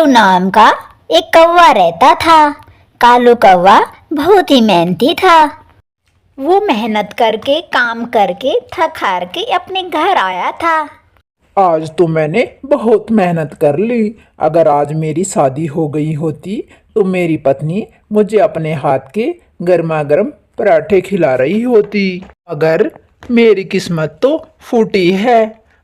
नाम का एक कौवा रहता था। कालू कौवा बहुत ही मेहनती था। वो मेहनत करके काम करके थक हार के अपने घर आया था। आज तो मैंने बहुत मेहनत कर ली। अगर आज मेरी शादी हो गई होती तो मेरी पत्नी मुझे अपने हाथ के गर्मा गर्म पराठे खिला रही होती। अगर मेरी किस्मत तो फूटी है।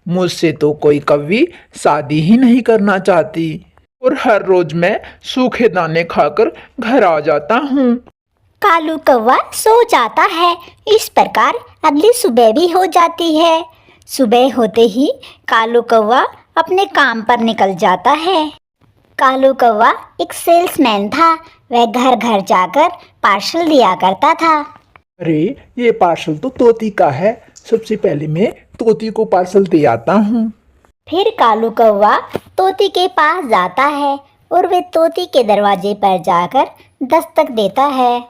मुझसे तो कोई कभी शादी ही नहीं करना चाहती और हर रोज मैं सूखे दाने खाकर घर आ जाता हूँ। कालू कौवा सो जाता है। इस प्रकार अगली सुबह भी हो जाती है। सुबह होते ही कालू कौवा अपने काम पर निकल जाता है। कालू कौवा एक सेल्समैन था। वह घर घर जाकर पार्सल दिया करता था। अरे ये पार्सल तो तोती का है। सबसे पहले मैं तोती को पार्सल दे आता हूँ। फिर कालू कौवा तोती के पास जाता है और वे तोती के दरवाजे पर जाकर दस्तक देता है।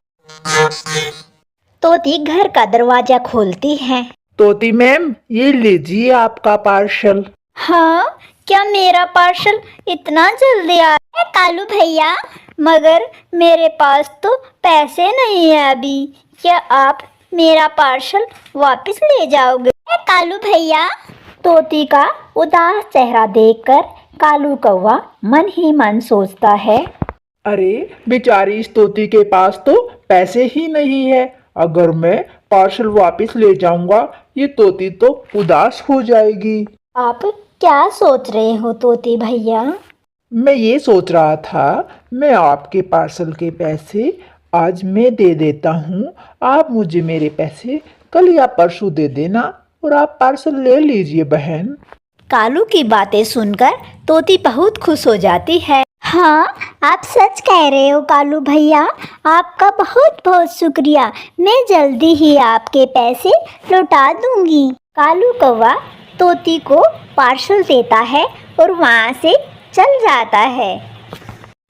तोती घर का दरवाजा खोलती है। तोती मैम, ये लीजिए आपका पार्सल। हाँ, क्या मेरा पार्सल इतना जल्दी आया है कालू भैया? मगर मेरे पास तो पैसे नहीं है अभी। क्या आप मेरा पार्सल वापस ले जाओगे कालू भैया? तोती का उदास चेहरा देखकर कालू कौवा मन ही मन सोचता है, अरे बेचारी इस तोती के पास तो पैसे ही नहीं है। अगर मैं पार्सल वापस ले जाऊंगा ये तोती तो उदास हो जाएगी। आप क्या सोच रहे हो तोती भैया? मैं ये सोच रहा था मैं आपके पार्सल के पैसे आज मैं दे देता हूँ। आप मुझे मेरे पैसे कल या परसों दे देना और आप पार्सल ले लीजिए बहन। कालू की बातें सुनकर तोती बहुत खुश हो जाती है। हाँ, आप सच कह रहे हो कालू भैया। आपका बहुत बहुत शुक्रिया। मैं जल्दी ही आपके पैसे लौटा दूंगी। कालू कौवा तोती को पार्सल देता है और वहाँ से चल जाता है।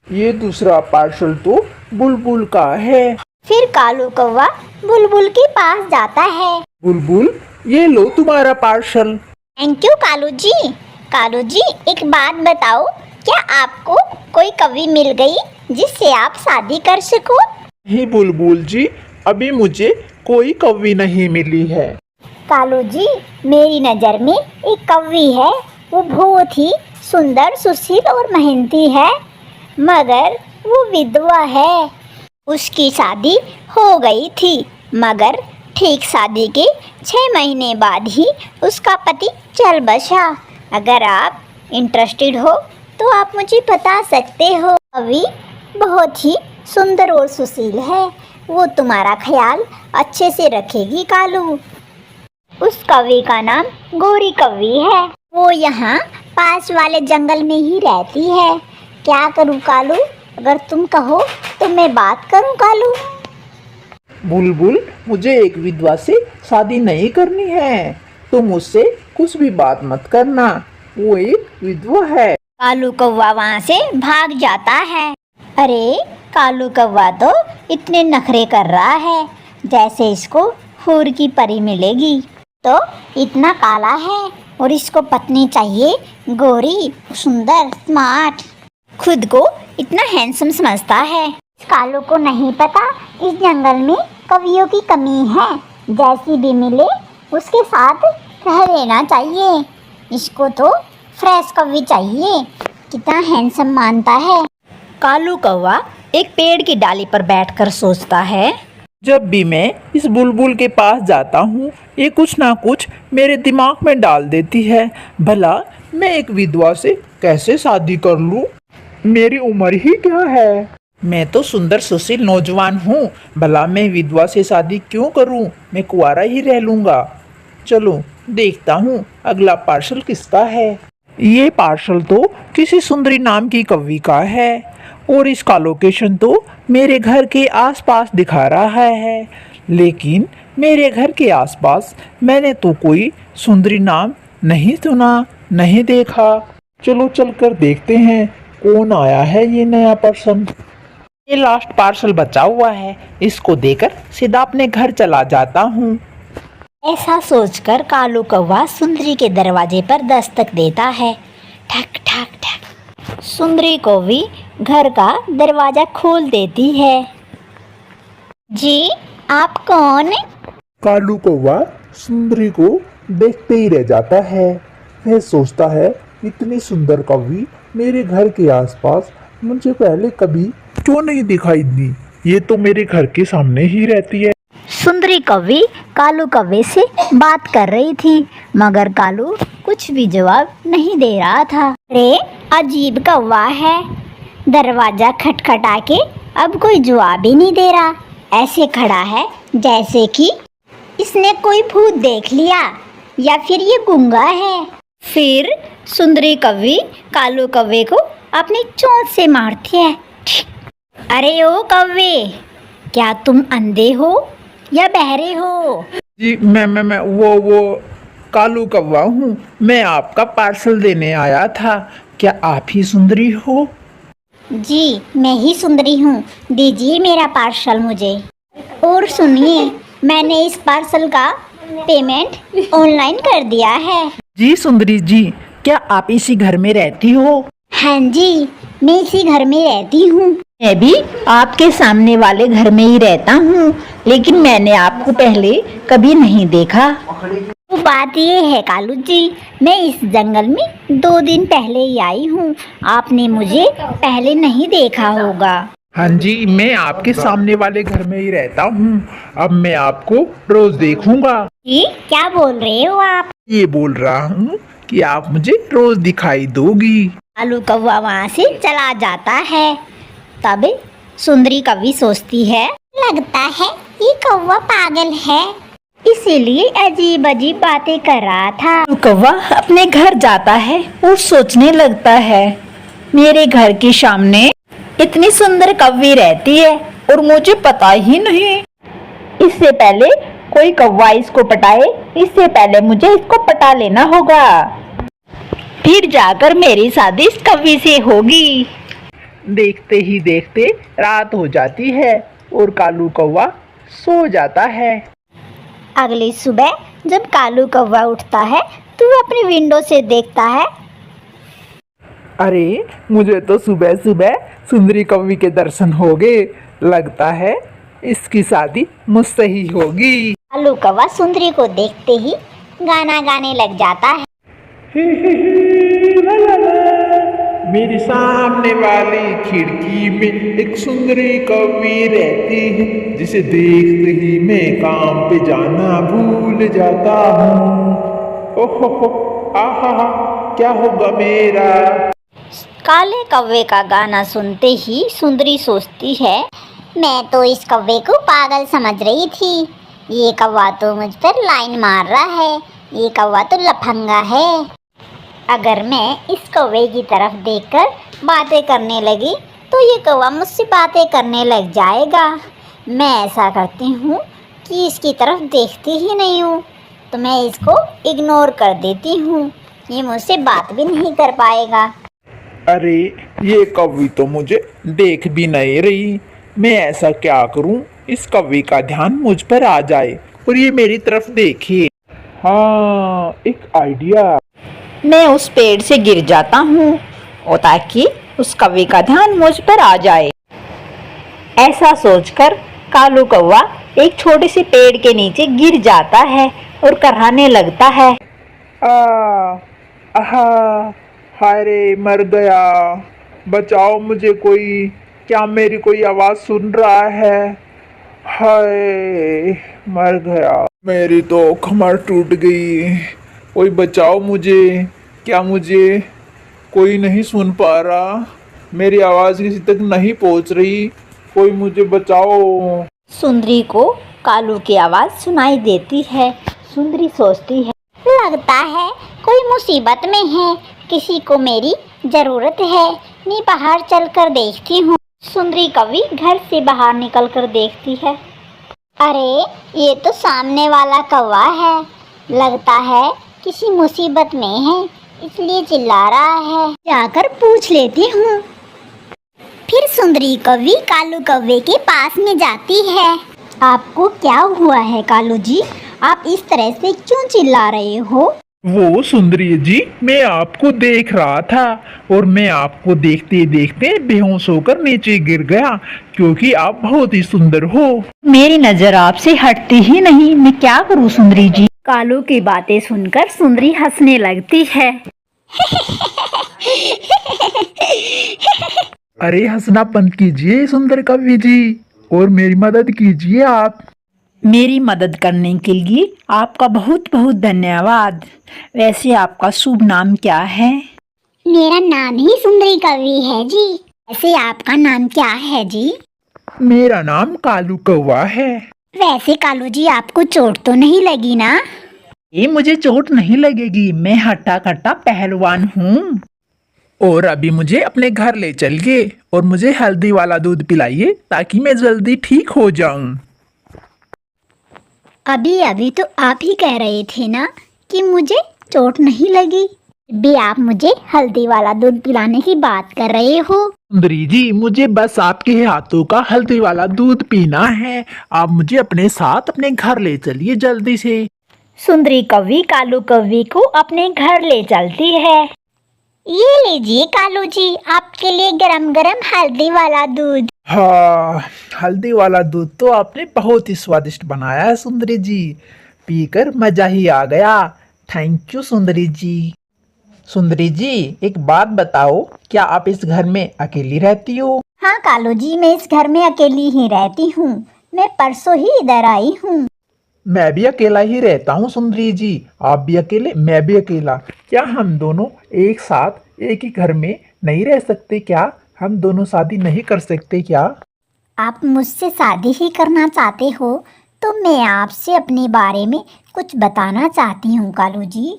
ये दूसरा पार्सल तो बुलबुल का है। फिर कालू कौवा बुलबुल के पास जाता है। बुलबुल, ये लो तुम्हारा parcel. Thank you Kalu ji. Kalu ji, एक बात बताओ, क्या आपको कोई कवि मिल गई जिससे आप शादी कर सको? नहीं बुलबुल जी, अभी मुझे कोई कवि नहीं मिली है। कालू जी, मेरी नज़र में एक कवि है। वो बहुत ही सुंदर, सुशील और मेहनती है, मगर वो विधवा है। उसकी शादी हो गई थी, मगर ठीक शादी के 6 महीने बाद ही उसका पति चल बसा। अगर आप इंटरेस्टेड हो तो आप मुझे बता सकते हो। कवि बहुत ही सुंदर और सुशील है। वो तुम्हारा ख्याल अच्छे से रखेगी कालू। उस कवि का नाम गौरी कवि है। वो यहाँ पास वाले जंगल में ही रहती है। क्या करूँ कालू? अगर तुम कहो तो मैं बात करूँ कालू। बुलबुल, मुझे एक विधवा से शादी नहीं करनी है। तुम मुझसे कुछ भी बात मत करना, वो एक विधवा है। कालू कौवा वहाँ से भाग जाता है। अरे, कालू कौवा तो इतने नखरे कर रहा है जैसे इसको हूर की परी मिलेगी। तो इतना काला है और इसको पत्नी चाहिए गोरी, सुंदर, स्मार्ट। खुद को इतना हैंडसम समझता है। कालू को नहीं पता इस जंगल में कवियों की कमी है। जैसी भी मिले उसके साथ रह लेना चाहिए। इसको तो फ्रेश कवि चाहिए। कितना हैंडसम मानता है। कालू कौवा एक पेड़ की डाली पर बैठकर सोचता है, जब भी मैं इस बुलबुल के पास जाता हूँ ये कुछ ना कुछ मेरे दिमाग में डाल देती है। भला मैं एक विधवा से कैसे शादी कर लूँ? मेरी उम्र ही क्या है? मैं तो सुंदर सुशील नौजवान हूँ। भला मैं विधवा से शादी क्यों करूँ? मैं कुंवारा ही रह लूँगा। चलो देखता हूँ अगला पार्सल किसका है। ये पार्सल तो किसी सुंदरी नाम की कवि का है और इसका लोकेशन तो मेरे घर के आसपास दिखा रहा है, लेकिन मेरे घर के आसपास मैंने तो कोई सुंदरी नाम नहीं सुना, नहीं देखा। चलो चलकर देखते हैं कौन आया है ये नया पर्सन। ये लास्ट पार्सल बचा हुआ है, इसको देकर सीधा अपने घर चला जाता हूँ। ऐसा सोचकर कालू कौवा सुंदरी के दरवाजे पर दस्तक देता है। ठक ठक ठक। सुंदरी कौवी घर का दरवाजा खोल देती है। जी, आप कौन? कालू कौवा सुंदरी को देखते ही रह जाता है। वह सोचता है, इतनी सुंदर कौवी मेरे घर के आसपास मुझे पहले कभी क्यों नहीं दिखाई दी। ये तो मेरे घर के सामने ही रहती है। सुंदरी कौवी कालू कौवे से बात कर रही थी, मगर कालू कुछ भी जवाब नहीं दे रहा था। अरे अजीब कौवा है, दरवाजा खटखटा के अब कोई जवाब ही नहीं दे रहा। ऐसे खड़ा है जैसे कि इसने कोई भूत देख लिया या फिर ये गूंगा है। फिर सुंदरी कौवी कालू कौवे को अपनी चोंच से मारती है। अरे ओ कौवे, क्या तुम अंधे हो या बहरे हो? जी मैं वो कालू कौवा हूँ। मैं आपका पार्सल देने आया था। क्या आप ही सुंदरी हो? जी, मैं ही सुंदरी हूँ, दीजिए मेरा पार्सल मुझे। और सुनिए, मैंने इस पार्सल का पेमेंट ऑनलाइन कर दिया है। जी सुंदरी जी, क्या आप इसी घर में रहती हो? हाँ जी, मैं इसी घर में रहती हूँ। मैं भी आपके सामने वाले घर में ही रहता हूँ, लेकिन मैंने आपको पहले कभी नहीं देखा। तो बात ये है कालू जी, मैं इस जंगल में 2 दिन पहले ही आई हूँ। आपने मुझे पहले नहीं देखा होगा। हाँ जी, मैं आपके सामने वाले घर में ही रहता हूँ। अब मैं आपको रोज देखूंगा। जी, क्या बोल रहे हो आप? ये बोल रहा हूँ कि आप मुझे रोज दिखाई दोगी। कालू कौवा वहाँ से चला जाता है। तब सुंदरी कौवी सोचती है, लगता है ये कौवा पागल है, इसीलिए अजीब अजीब बातें कर रहा था। कौवा अपने घर जाता है और सोचने लगता है, मेरे घर के सामने इतनी सुंदर कौवी रहती है और मुझे पता ही नहीं। इससे पहले कोई कौवा इसको पटाए, इससे पहले मुझे इसको पटा लेना होगा, फिर जाकर मेरी शादी इस कौवी से होगी। देखते ही देखते रात हो जाती है और कालू कौवा सो जाता है। अगली सुबह जब कालू कौवा उठता है तो वो अपनी विंडो से देखता है। अरे, मुझे तो सुबह सुबह सुंदरी कौवी के दर्शन हो गए। लगता है इसकी शादी मुझसे ही होगी। कालू कौवा सुंदरी को देखते ही गाना गाने लग जाता है। मेरे सामने वाली खिड़की में एक सुंदरी कौवी रहती है, जिसे देखते ही मैं काम पे जाना भूल जाता हूँ। ओहो, आहा, क्या होगा मेरा? काले कौवे का गाना सुनते ही सुंदरी सोचती है, मैं तो इस कौवे को पागल समझ रही थी। ये कौवा तो मुझ पर लाइन मार रहा है, ये कौवा तो लफंगा है। अगर मैं इस कौवे की तरफ देखकर बातें करने लगी तो ये कौवा मुझसे बातें करने लग जाएगा। मैं ऐसा करती हूँ कि इसकी तरफ देखती ही नहीं हूँ, तो मैं इसको इग्नोर कर देती हूँ, ये मुझसे बात भी नहीं कर पाएगा। अरे, ये कौवी तो मुझे देख भी नहीं रही। मैं ऐसा क्या करूं इस कौवी का ध्यान मुझ पर आ जाए और ये मेरी तरफ देखे। हाँ, एक आइडिया। मैं उस पेड़ से गिर जाता हूँ और ताकि उस कौवे का ध्यान मुझ पर आ जाए। ऐसा सोचकर कालू कौवा एक छोटे से पेड़ के नीचे गिर जाता है और कराहने लगता है। आहा, हाय रे, मर गया। बचाओ मुझे कोई। क्या मेरी कोई आवाज सुन रहा है? हाय, मर गया। मेरी तो कमर टूट गई। कोई बचाओ मुझे। क्या मुझे कोई नहीं सुन पा रहा? मेरी आवाज किसी तक नहीं पहुंच रही। कोई मुझे बचाओ। सुंदरी को कालू की आवाज सुनाई देती है। सुंदरी सोचती है, लगता है कोई मुसीबत में है, किसी को मेरी जरूरत है। मैं बाहर चलकर देखती हूँ। सुंदरी कौवी घर से बाहर निकलकर देखती है। अरे, ये तो सामने वाला कौवा है, लगता है किसी मुसीबत में है, इसलिए चिल्ला रहा है। जाकर पूछ लेती हूँ। फिर सुंदरी कौवी कालू कौवे के पास में जाती है। आपको क्या हुआ है कालू जी? आप इस तरह से क्यों चिल्ला रहे हो? वो सुंदरी जी, मैं आपको देख रहा था और मैं आपको देखते देखते बेहोश होकर नीचे गिर गया क्योंकि आप बहुत ही सुंदर हो। मेरी नजर आपसे हटती ही नहीं, मैं क्या करूं सुंदरी जी। कालू की बातें सुनकर सुंदरी हंसने लगती है। अरे हंसना बंद कीजिए सुंदर कवि जी और मेरी मदद कीजिए आप। मेरी मदद करने के लिए आपका बहुत बहुत धन्यवाद। वैसे आपका शुभ नाम क्या है? मेरा नाम ही सुंदरी कवि है जी। वैसे आपका नाम क्या है जी? मेरा नाम कालू कौवा है। वैसे कालू जी आपको चोट तो नहीं लगी ना? ये मुझे चोट नहीं लगेगी, मैं हट्टा कट्टा पहलवान हूँ। और अभी मुझे अपने घर ले चलिए और मुझे हल्दी वाला दूध पिलाइए ताकि मैं जल्दी ठीक हो जाऊं। अभी अभी तो आप ही कह रहे थे ना कि मुझे चोट नहीं लगी, भी आप मुझे हल्दी वाला दूध पिलाने की बात कर रहे हो। सुंदरी जी, मुझे बस आपके हाथों का हल्दी वाला दूध पीना है। आप मुझे अपने साथ अपने घर ले चलिए जल्दी से। सुंदरी कवि कालू कवि को अपने घर ले चलती है। ये लीजिए कालू जी, आपके लिए गरम गरम हल्दी वाला दूध। हाँ, हल्दी वाला दूध तो आपने बहुत ही स्वादिष्ट बनाया है सुंदरी जी। पीकर मजा ही आ गया। थैंक यू सुंदरी जी। सुंदरी जी, एक बात बताओ, क्या आप इस घर में अकेली रहती हो? हाँ कालू जी, मैं इस घर में अकेली ही रहती हूँ। मैं परसों ही इधर आई हूँ। मैं भी अकेला ही रहता हूँ सुंदरी जी। आप भी अकेले, मैं भी अकेला। क्या हम दोनों एक साथ एक ही घर में नहीं रह सकते? क्या हम दोनों शादी नहीं कर सकते क्या? आप मुझसे शादी ही करना चाहते हो तो मैं आपसे अपने बारे में कुछ बताना चाहती हूँ कालू जी।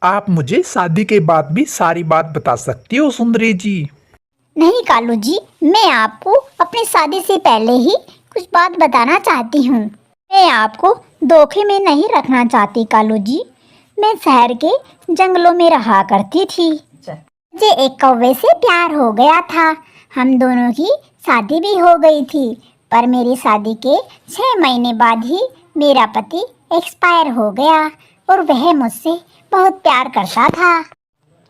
आप मुझे शादी के बाद भी सारी बात बता सकती हो सुंदरी जी। नहीं कालू जी, मैं आपको अपनी शादी से पहले ही कुछ बात बताना चाहती हूँ। मैं आपको धोखे में नहीं रखना चाहती कालू जी। मैं शहर के जंगलों में रहा करती थी। मुझे एक कौवे से प्यार हो गया था। हम दोनों की शादी भी हो गई थी, पर मेरी शादी के 6 महीने बाद ही मेरा पति एक्सपायर हो गया और वह मुझसे बहुत प्यार करता था।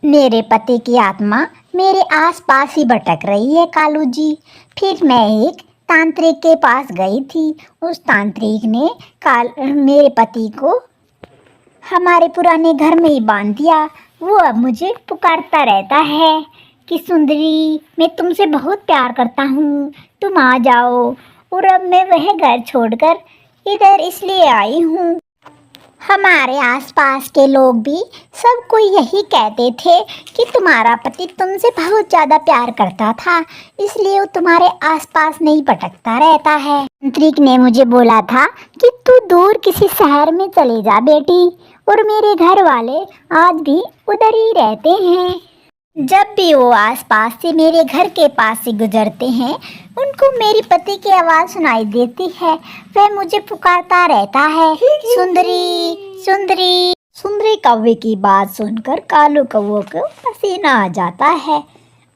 मेरे पति की आत्मा मेरे आसपास ही भटक रही है कालू जी। फिर मैं एक तांत्रिक के पास गई थी। उस तांत्रिक ने मेरे पति को हमारे पुराने घर में ही बांध दिया। वो अब मुझे पुकारता रहता है कि सुंदरी, मैं तुमसे बहुत प्यार करता हूँ, तुम आ जाओ। और अब मैं वह घर छोड़कर इधर इसलिए आई हूँ। हमारे आसपास के लोग भी सब कोई यही कहते थे कि तुम्हारा पति तुमसे बहुत ज़्यादा प्यार करता था, इसलिए वो तुम्हारे आसपास नहीं भटकता रहता है। तांत्रिक ने मुझे बोला था कि तू दूर किसी शहर में चले जा बेटी, और मेरे घर वाले आज भी उधर ही रहते हैं। जब भी वो आसपास से मेरे घर के पास से गुजरते हैं, उनको मेरी पति की आवाज़ सुनाई देती है। वह मुझे पुकारता रहता है, सुंदरी सुंदरी। सुंदरी कौवे की बात सुनकर कालू कौवे को पसीना आ जाता है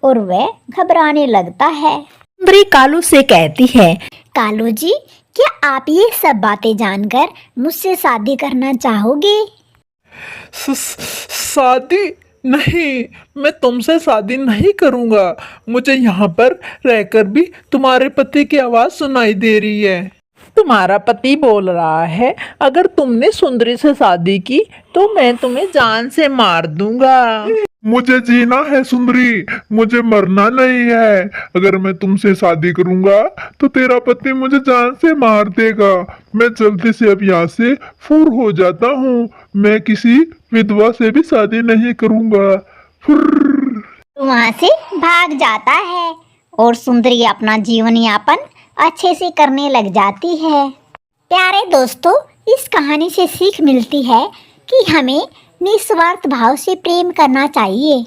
और वह घबराने लगता है। सुंदरी कालू से कहती है, कालू जी, क्या आप ये सब बातें जानकर मुझसे शादी करना चाहोगे? शादी नहीं, मैं तुमसे शादी नहीं करूंगा। मुझे यहाँ पर रहकर भी तुम्हारे पति की आवाज सुनाई दे रही है। तुम्हारा पति बोल रहा है, अगर तुमने सुंदरी से शादी की तो मैं तुम्हें जान से मार दूंगा। मुझे जीना है सुंदरी, मुझे मरना नहीं है। अगर मैं तुमसे शादी करूंगा तो तेरा पति मुझे जान से मार देगा। मैं जल्दी से अब यहाँ से फूर हो जाता हूँ। मैं किसी विधवा से भी शादी नहीं करूंगा। फुर्र। वहाँ से भाग जाता है और सुंदरी अपना जीवन यापन अच्छे से करने लग जाती है। प्यारे दोस्तों, इस कहानी से सीख मिलती है कि हमें निस्वार्थ भाव से प्रेम करना चाहिए।